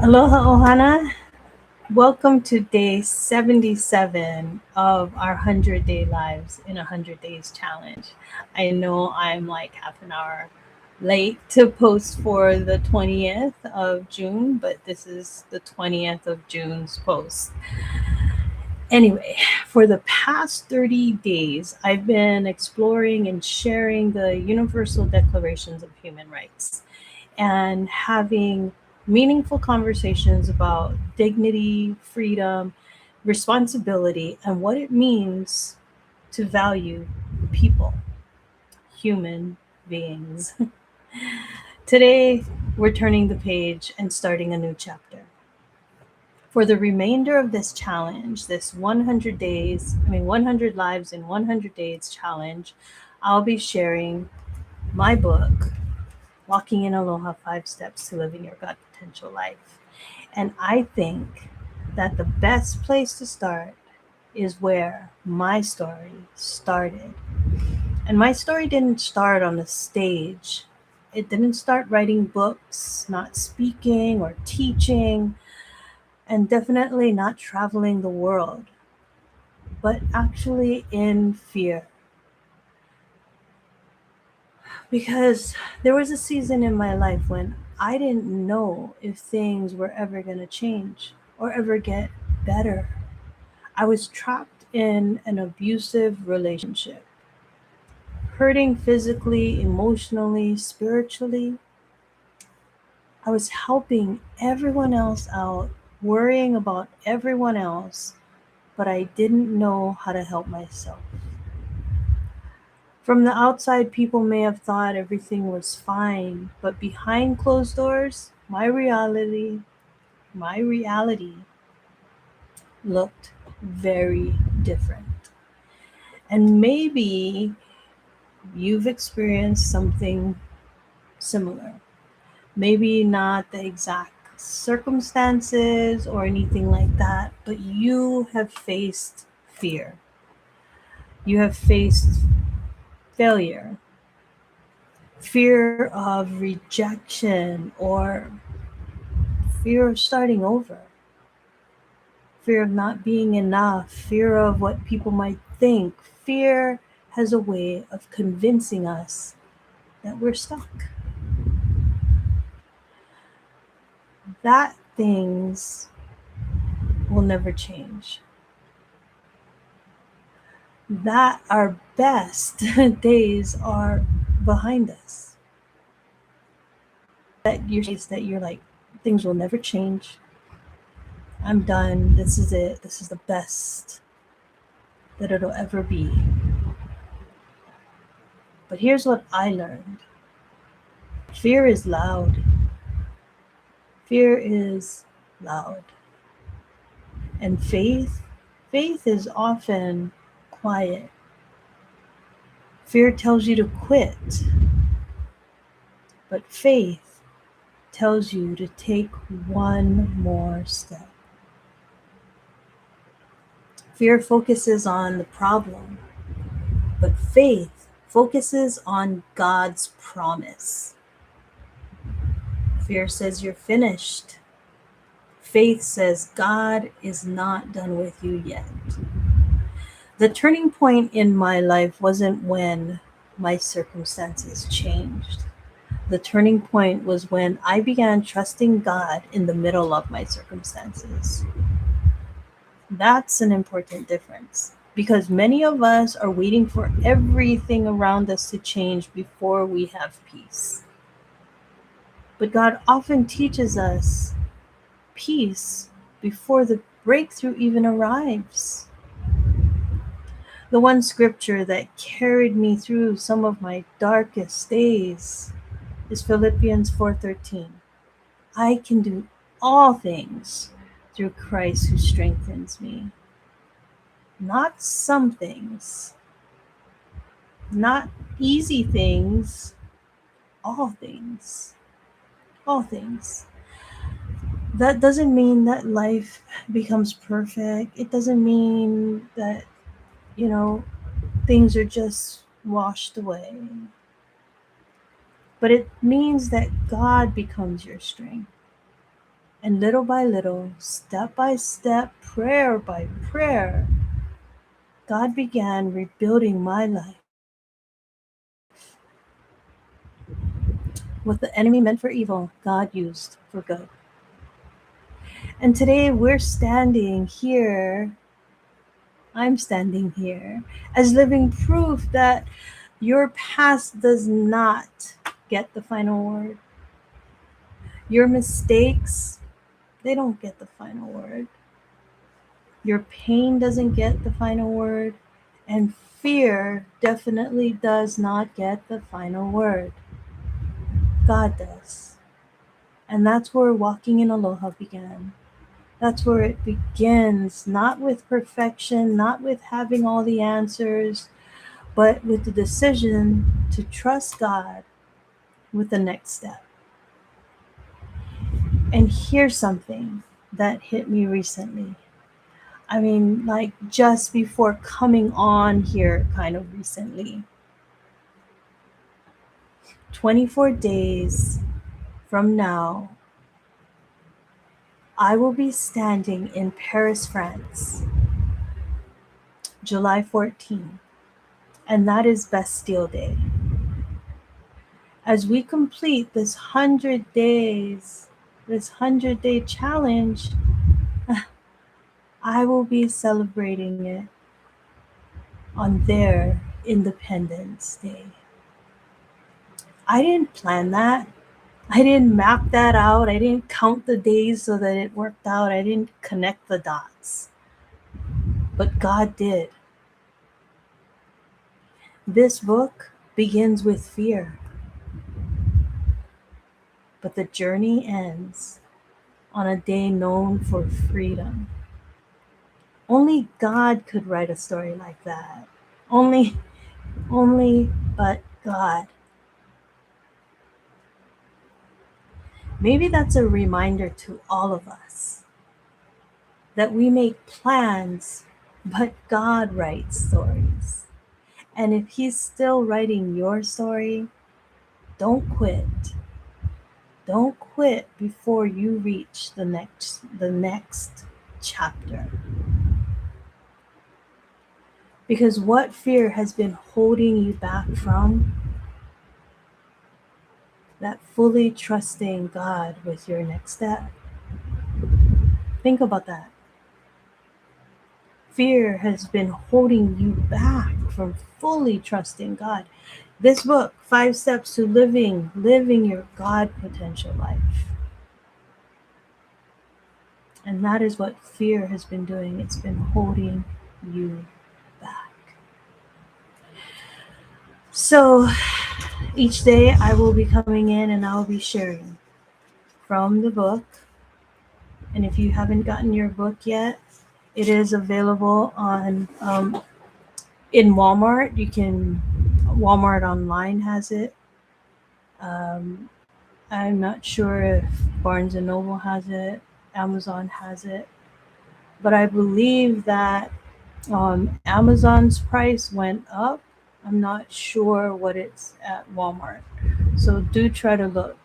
Aloha Ohana. Welcome to day 77 of our 100 Day Lives in 100 Days challenge. I know I'm like half an hour late to post for the 20th of June, but this is the 20th of June's post. Anyway, for the past 30 days, I've been exploring and sharing the Universal Declarations of Human Rights and having meaningful conversations about dignity, freedom, responsibility, and what it means to value people, human beings. Today, we're turning the page and starting a new chapter. For the remainder of this challenge, this 100 lives in 100 days challenge, I'll be sharing my book, Walking in Aloha 5 Steps to Living Your God Potential Life. And I think that the best place to start is where my story started. And my story didn't start on the stage. It didn't start writing books, not speaking or teaching, and definitely not traveling the world, but actually in fear. Because there was a season in my life when I didn't know if things were ever going to change or ever get better. I was trapped in an abusive relationship, hurting physically, emotionally, spiritually. I was helping everyone else out, worrying about everyone else, but I didn't know how to help myself. From the outside, people may have thought everything was fine, but behind closed doors, my reality looked very different. And maybe you've experienced something similar. Maybe not the exact circumstances or anything like that, but you have faced fear. You have faced failure, fear of rejection, or fear of starting over, fear of not being enough, fear of what people might think. Fear has a way of convincing us that we're stuck, that things will never change, that our best days are behind us, that you're like, things will never change. I'm done. This is it. This is the best that it'll ever be. But here's what I learned: fear is loud. Fear is loud. And faith is often quiet. Fear tells you to quit, but faith tells you to take one more step. Fear focuses on the problem, but faith focuses on God's promise. Fear says you're finished. Faith says God is not done with you yet. The turning point in my life wasn't when my circumstances changed. The turning point was when I began trusting God in the middle of my circumstances. That's an important difference because many of us are waiting for everything around us to change before we have peace. But God often teaches us peace before the breakthrough even arrives. The one scripture that carried me through some of my darkest days is Philippians 4:13. I can do all things through Christ who strengthens me. Not some things, not easy things, all things. All things. That doesn't mean that life becomes perfect. It doesn't mean that, you know, things are just washed away. But it means that God becomes your strength. And little by little, step by step, prayer by prayer, God began rebuilding my life. What the enemy meant for evil, God used for good. And today we're standing here, I'm standing here, as living proof that your past does not get the final word. Your mistakes, they don't get the final word. Your pain doesn't get the final word. And fear definitely does not get the final word. God does. And that's where walking in aloha began. That's where it begins, not with perfection, not with having all the answers, but with the decision to trust God with the next step. And here's something that hit me recently. I mean, like just before coming on here, kind of recently. 24 days from now, I will be standing in Paris, France, July 14th, and that is Bastille Day. As we complete this 100 days, this 100-day challenge, I will be celebrating it on their Independence Day. I didn't plan that. I didn't map that out. I didn't count the days so that it worked out. I didn't connect the dots. But God did. This book begins with fear, but the journey ends on a day known for freedom. Only God could write a story like that. Only but God. Maybe that's a reminder to all of us that we make plans, but God writes stories. And if He's still writing your story, don't quit. Don't quit before you reach the next chapter. Because what fear has been holding you back from that fully trusting God with your next step? Think about that. Fear has been holding you back from fully trusting God. This book, 5 Steps to Living your God potential life. And that is what fear has been doing. It's been holding you back. So each day I will be coming in and I will be sharing from the book. And if you haven't gotten your book yet, it is available on in Walmart. Walmart online has it. I'm not sure if Barnes and Noble has it, Amazon has it, but I believe that Amazon's price went up. I'm not sure what it's at Walmart. So do try to look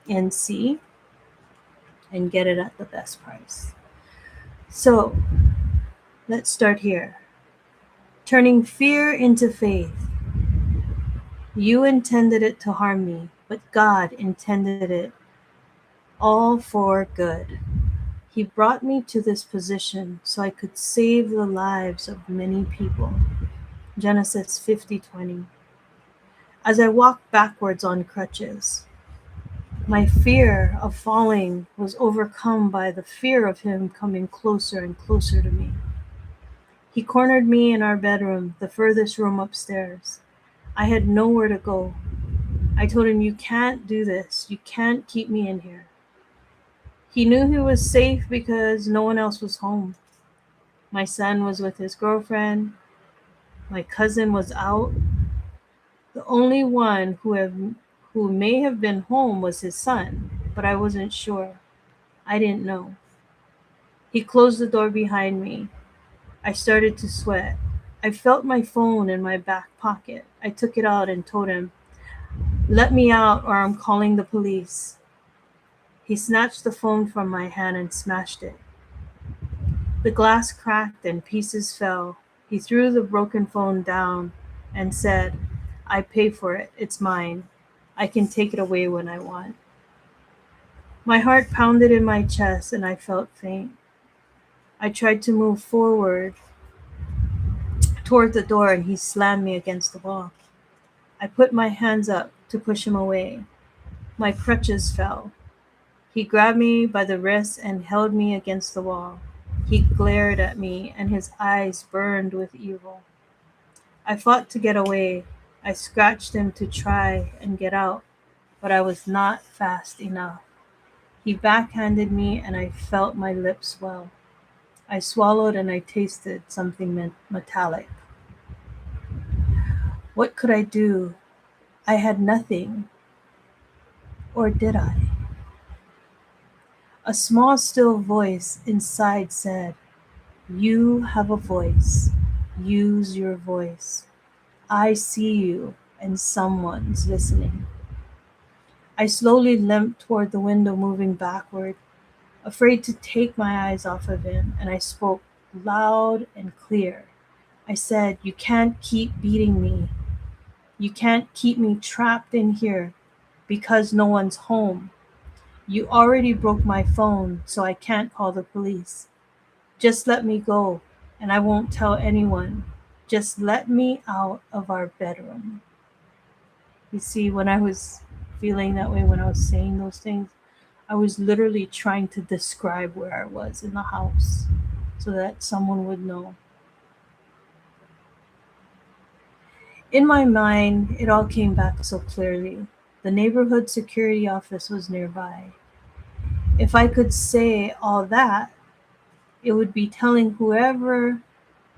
and see and get it at the best price. So let's start here. Turning fear into faith. You intended it to harm me, but God intended it all for good. He brought me to this position so I could save the lives of many people. Genesis 50:20. As I walked backwards on crutches, my fear of falling was overcome by the fear of Him coming closer and closer to me. He cornered me in our bedroom, the furthest room upstairs. I had nowhere to go. I told Him, "You can't do this. You can't keep me in here." He knew He was safe because no one else was home. My son was with his girlfriend. My cousin was out. The only one who may have been home was his son, but I wasn't sure. I didn't know. He closed the door behind me. I started to sweat. I felt my phone in my back pocket. I took it out and told him, "Let me out or I'm calling the police." He snatched the phone from my hand and smashed it. The glass cracked and pieces fell. He threw the broken phone down and said, "I pay for it. It's mine. I can take it away when I want." My heart pounded in my chest and I felt faint. I tried to move forward toward the door and he slammed me against the wall. I put my hands up to push him away. My crutches fell. He grabbed me by the wrist and held me against the wall. He glared at me and his eyes burned with evil. I fought to get away. I scratched him to try and get out, but I was not fast enough. He backhanded me and I felt my lips swell. I swallowed and I tasted something metallic. What could I do? I had nothing. Or did I? A small, still voice inside said, "You have a voice. Use your voice. I see you, and someone's listening." I slowly limped toward the window, moving backward, afraid to take my eyes off of him, and I spoke loud and clear. I said, "You can't keep beating me. You can't keep me trapped in here because no one's home. You already broke my phone, so I can't call the police. Just let me go, and I won't tell anyone. Just let me out of our bedroom." You see, when I was feeling that way, when I was saying those things, I was literally trying to describe where I was in the house so that someone would know. In my mind, it all came back so clearly. The neighborhood security office was nearby. If I could say all that, it would be telling whoever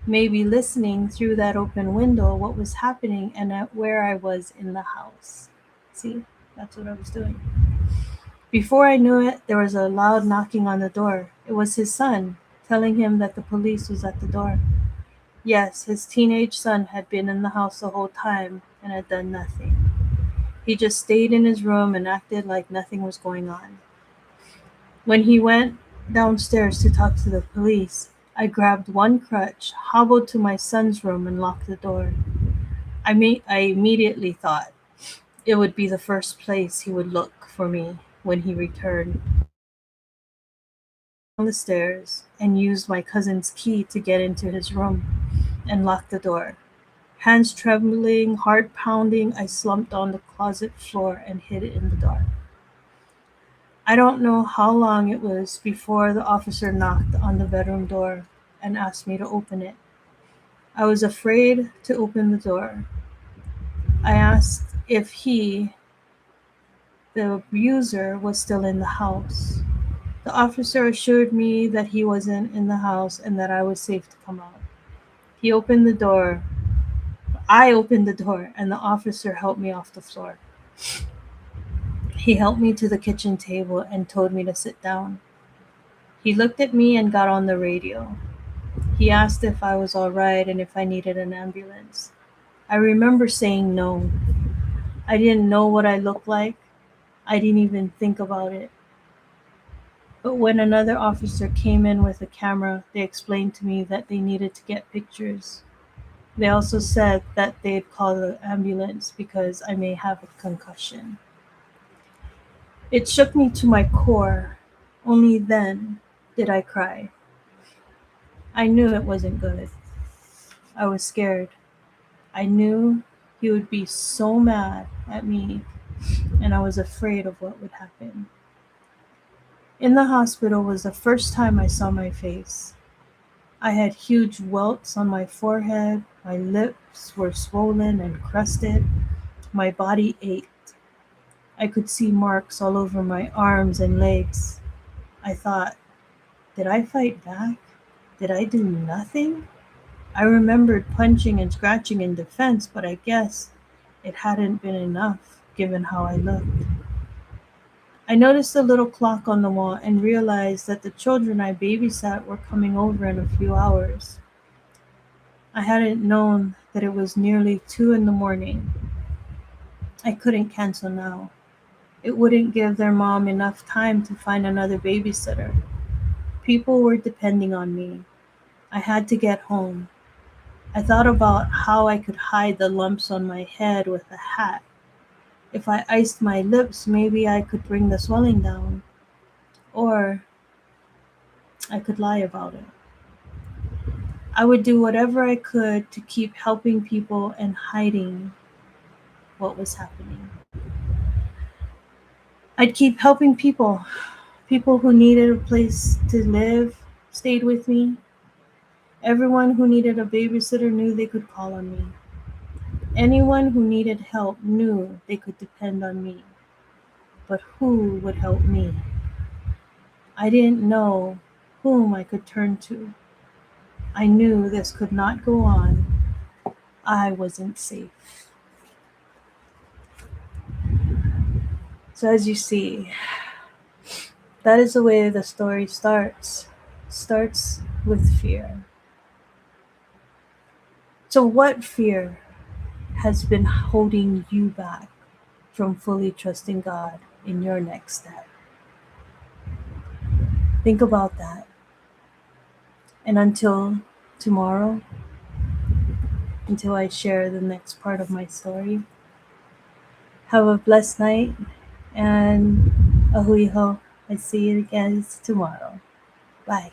may be listening through that open window what was happening and at where I was in the house. See, that's what I was doing. Before I knew it, there was a loud knocking on the door. It was his son, telling him that the police was at the door. Yes, his teenage son had been in the house the whole time and had done nothing. He just stayed in his room and acted like nothing was going on. When he went downstairs to talk to the police, I grabbed one crutch, hobbled to my son's room, and locked the door. I immediately thought it would be the first place he would look for me when he returned. Down the stairs and used my cousin's key to get into his room and lock the door. Hands trembling, heart pounding, I slumped on the closet floor and hid in the dark. I don't know how long it was before the officer knocked on the bedroom door and asked me to open it. I was afraid to open the door. I asked if he, the abuser, was still in the house. The officer assured me that he wasn't in the house and that I was safe to come out. He opened the door. I opened the door and the officer helped me off the floor. He helped me to the kitchen table and told me to sit down. He looked at me and got on the radio. He asked if I was all right and if I needed an ambulance. I remember saying no. I didn't know what I looked like. I didn't even think about it. But when another officer came in with a camera, they explained to me that they needed to get pictures. They also said that they'd call the ambulance because I may have a concussion. It shook me to my core. Only then did I cry. I knew it wasn't good. I was scared. I knew he would be so mad at me, and I was afraid of what would happen. In the hospital was the first time I saw my face. I had huge welts on my forehead, my lips were swollen and crusted, my body ached. I could see marks all over my arms and legs. I thought, did I fight back? Did I do nothing? I remembered punching and scratching in defense, but I guess it hadn't been enough given how I looked. I noticed the little clock on the wall and realized that the children I babysat were coming over in a few hours. I hadn't known that it was nearly 2 in the morning. I couldn't cancel now. It wouldn't give their mom enough time to find another babysitter. People were depending on me. I had to get home. I thought about how I could hide the lumps on my head with a hat. If I iced my lips, maybe I could bring the swelling down. Or I could lie about it. I would do whatever I could to keep helping people and hiding what was happening. I'd keep helping people. People who needed a place to live stayed with me. Everyone who needed a babysitter knew they could call on me. Anyone who needed help knew they could depend on me. But who would help me? I didn't know whom I could turn to. I knew this could not go on. I wasn't safe. So as you see, that is the way the story starts. Starts with fear. So what fear has been holding you back from fully trusting God in your next step? Think about that. And until tomorrow, until I share the next part of my story, have a blessed night and a hui ho. I see you guys tomorrow. Bye.